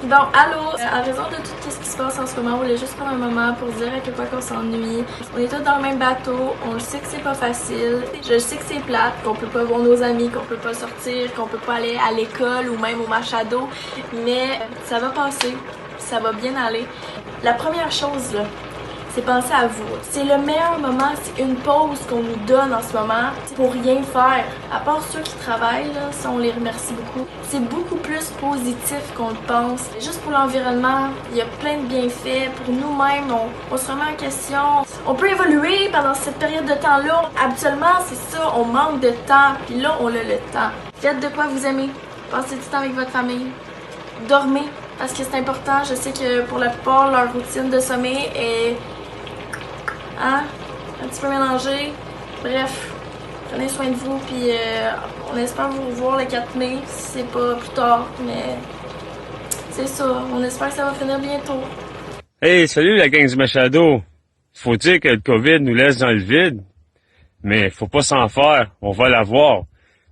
Bon, allô! En raison de tout ce qui se passe en ce moment, on voulait juste prendre un moment pour dire à quel point qu'on s'ennuie. On est tous dans le même bateau, on le sait que c'est pas facile. Je sais que c'est plate, qu'on peut pas voir nos amis, qu'on peut pas sortir, qu'on peut pas aller à l'école ou même au Machado, mais ça va passer, ça va bien aller. La première chose, là, c'est penser à vous. C'est le meilleur moment, c'est une pause qu'on nous donne en ce moment pour rien faire. À part ceux qui travaillent, là, ça on les remercie beaucoup. C'est beaucoup plus positif qu'on le pense. Juste pour l'environnement, il y a plein de bienfaits. Pour nous-mêmes, on se remet en question. On peut évoluer pendant cette période de temps-là. Habituellement, c'est ça, on manque de temps. Puis là, on a le temps. Faites de quoi vous aimez. Passez du temps avec votre famille. Dormez, parce que c'est important. Je sais que pour la plupart, leur routine de sommeil est un petit peu mélangé. Bref, prenez soin de vous, puis on espère vous revoir le 4 mai, si c'est pas plus tard, mais c'est ça, on espère que ça va finir bientôt. Hey, salut la gang du Machado! Faut dire que le COVID nous laisse dans le vide, mais faut pas s'en faire, on va l'avoir.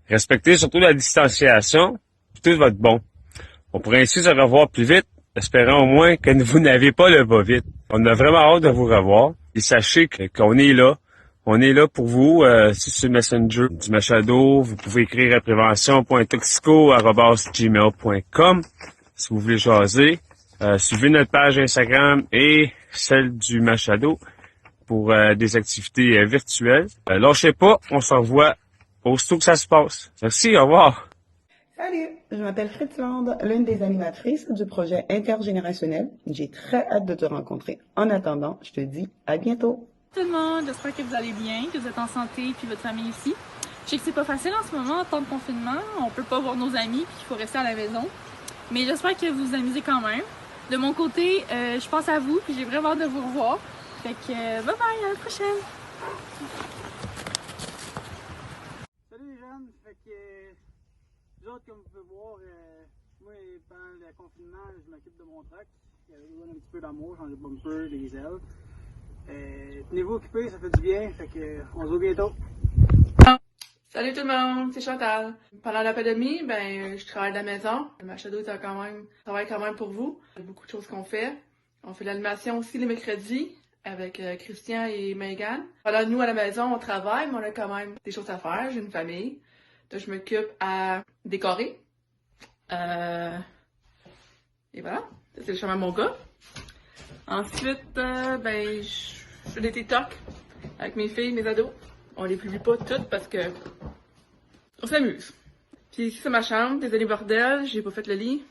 Respectez surtout la distanciation, puis tout va être bon. On pourrait ainsi se revoir plus vite, espérant au moins que vous n'avez pas le va-vite. On a vraiment hâte de vous revoir. Et sachez qu'on est là. On est là pour vous. Si sur Messenger du Machado, vous pouvez écrire à prévention.toxico@gmail.com si vous voulez jaser. Suivez notre page Instagram et celle du Machado pour des activités virtuelles. Lâchez pas, on se revoit aussitôt que ça se passe. Merci, au revoir. Salut, je m'appelle Fritzland, l'une des animatrices du projet intergénérationnel. J'ai très hâte de te rencontrer. En attendant, je te dis à bientôt. Tout le monde, j'espère que vous allez bien, que vous êtes en santé puis votre famille aussi. Je sais que c'est pas facile en ce moment en temps de confinement, on peut pas voir nos amis puis il faut rester à la maison. Mais j'espère que vous vous amusez quand même. De mon côté, je pense à vous puis j'ai vraiment hâte de vous revoir. Fait que bye bye, à la prochaine. Salut les jeunes, fait que vous autres, comme vous pouvez voir, moi pendant le confinement, je m'occupe de mon truck. Il avait un petit peu d'amour, j'en ai bumper, des ailes. Tenez-vous occupés, ça fait du bien, fait que on se voit bientôt. Salut tout le monde, c'est Chantal. Pendant la pandémie, je travaille de la maison. Le Machado travaille quand même pour vous. Il y a beaucoup de choses qu'on fait. On fait de l'animation aussi les mercredis avec Christian et Megan. Alors nous à la maison, on travaille, mais on a quand même des choses à faire. J'ai une famille. Donc je m'occupe à décorer. Et voilà, c'est le chemin de mon gars. Ensuite, je fais des TikTok avec mes filles, mes ados. On les publie pas toutes parce que on s'amuse. Puis ici c'est ma chambre, désolé bordel, j'ai pas fait le lit.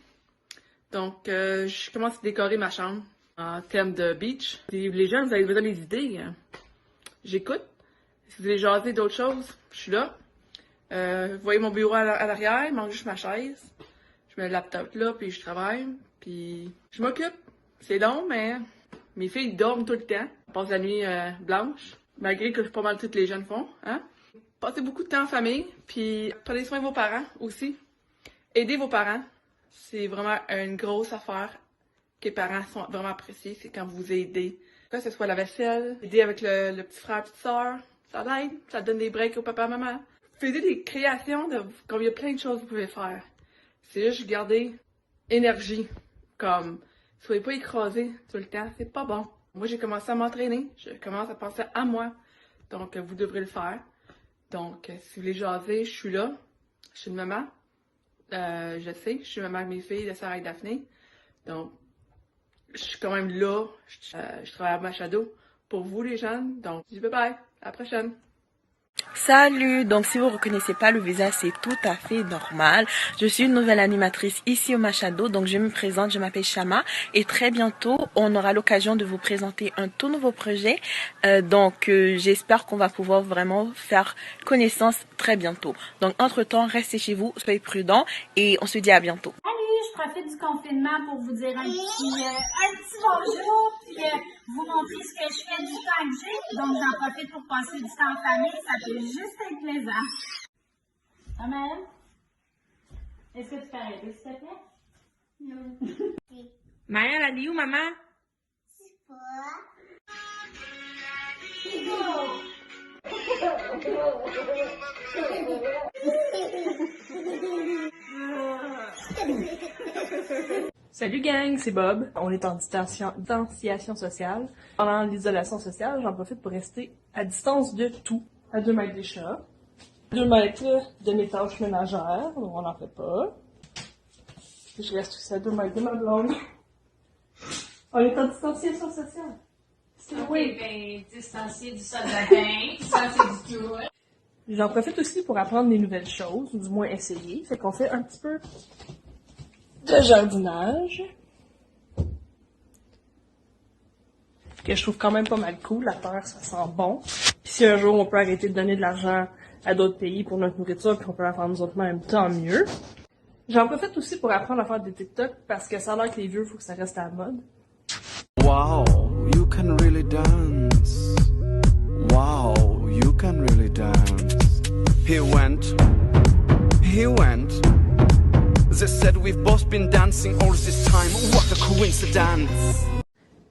Donc je commence à décorer ma chambre en thème de beach. Et les jeunes, vous avez besoin des idées. J'écoute. Si vous voulez jaser d'autres choses, je suis là. Vous voyez mon bureau à l'arrière, il manque juste ma chaise. Je mets le laptop là, puis je travaille. Puis je m'occupe. C'est long, mais mes filles dorment tout le temps. On passe la nuit blanche, malgré que pas mal toutes les jeunes font. Hein? Passez beaucoup de temps en famille, puis prenez soin de vos parents aussi. Aidez vos parents. C'est vraiment une grosse affaire que les parents sont vraiment appréciés, c'est quand vous aidez. Que ce soit la vaisselle, aider avec le petit frère, petite soeur, ça l'aide, ça donne des breaks au papa, maman. Faisez des créations, comme il y a plein de choses que vous pouvez faire. C'est juste garder énergie, comme soyez pas écrasés tout le temps, c'est pas bon. Moi, j'ai commencé à m'entraîner, je commence à penser à moi, donc vous devrez le faire. Donc, si vous voulez jaser, je suis là, je suis une maman, je sais, je suis maman avec mes filles, de Sarah et Daphné, donc je suis quand même là, je travaille à Machado pour vous les jeunes, donc je dis bye bye, à la prochaine. Salut, donc si vous reconnaissez pas le visage, c'est tout à fait normal. Je suis une nouvelle animatrice ici au Machado, donc je me présente, je m'appelle Shama et très bientôt on aura l'occasion de vous présenter un tout nouveau projet. J'espère qu'on va pouvoir vraiment faire connaissance très bientôt. Donc entre-temps, restez chez vous, soyez prudents et on se dit à bientôt. Je profite du confinement pour vous dire un petit bonjour, puis vous montrer ce que je fais du temps que j'ai. Donc, j'en profite pour passer du temps en famille. Ça peut juste être plaisant. Amen. Est-ce que tu peux arrêter, s'il te plaît? Non. Maya, elle est où, maman? Je sais pas. Salut gang, c'est Bob. On est en distanciation sociale. Pendant l'isolation sociale, j'en profite pour rester à distance de tout. À 2 mètres des chats, 2 mètres de mes tâches ménagères, donc on n'en fait pas. Je reste aussi à 2 mètres de ma blonde. On est en distanciation sociale. Oui, ben, distancier du sol de bain, distancier du tout. J'en profite aussi pour apprendre des nouvelles choses, ou du moins essayer. Fait qu'on fait un petit peu de jardinage. Que je trouve quand même pas mal cool. La terre, ça sent bon. Puis si un jour on peut arrêter de donner de l'argent à d'autres pays pour notre nourriture, puis on peut la faire nous autres mêmes, tant mieux. J'en profite aussi pour apprendre à faire des TikTok, parce que ça a l'air que les vieux, faut que ça reste à la mode. Wow, you can really dance. Wow, you can really dance. He went. They said we've both been dancing all this time. What a coincidence.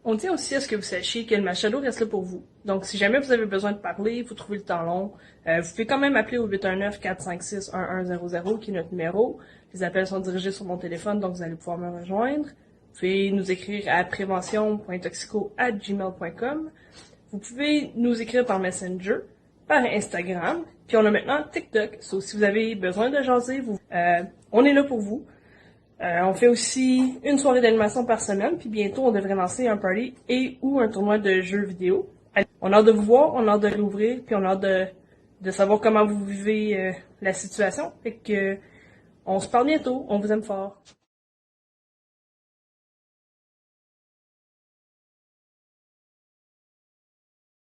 On tient aussi à ce que vous sachiez que le Machado reste là pour vous. Donc, si jamais vous avez besoin de parler, vous trouvez le temps long, vous pouvez quand même appeler au 819-456-1100, qui est notre numéro. Les appels sont dirigés sur mon téléphone, donc vous allez pouvoir me rejoindre. Vous pouvez nous écrire à prévention.toxico@gmail.com. Vous pouvez nous écrire par Messenger, par Instagram, puis on a maintenant TikTok. So, si vous avez besoin de jaser, on est là pour vous. On fait aussi une soirée d'animation par semaine, puis bientôt on devrait lancer un party ou un tournoi de jeux vidéo. On a hâte de vous voir, on a hâte de réouvrir, puis on a hâte de savoir comment vous vivez la situation. Fait que on se parle bientôt, on vous aime fort.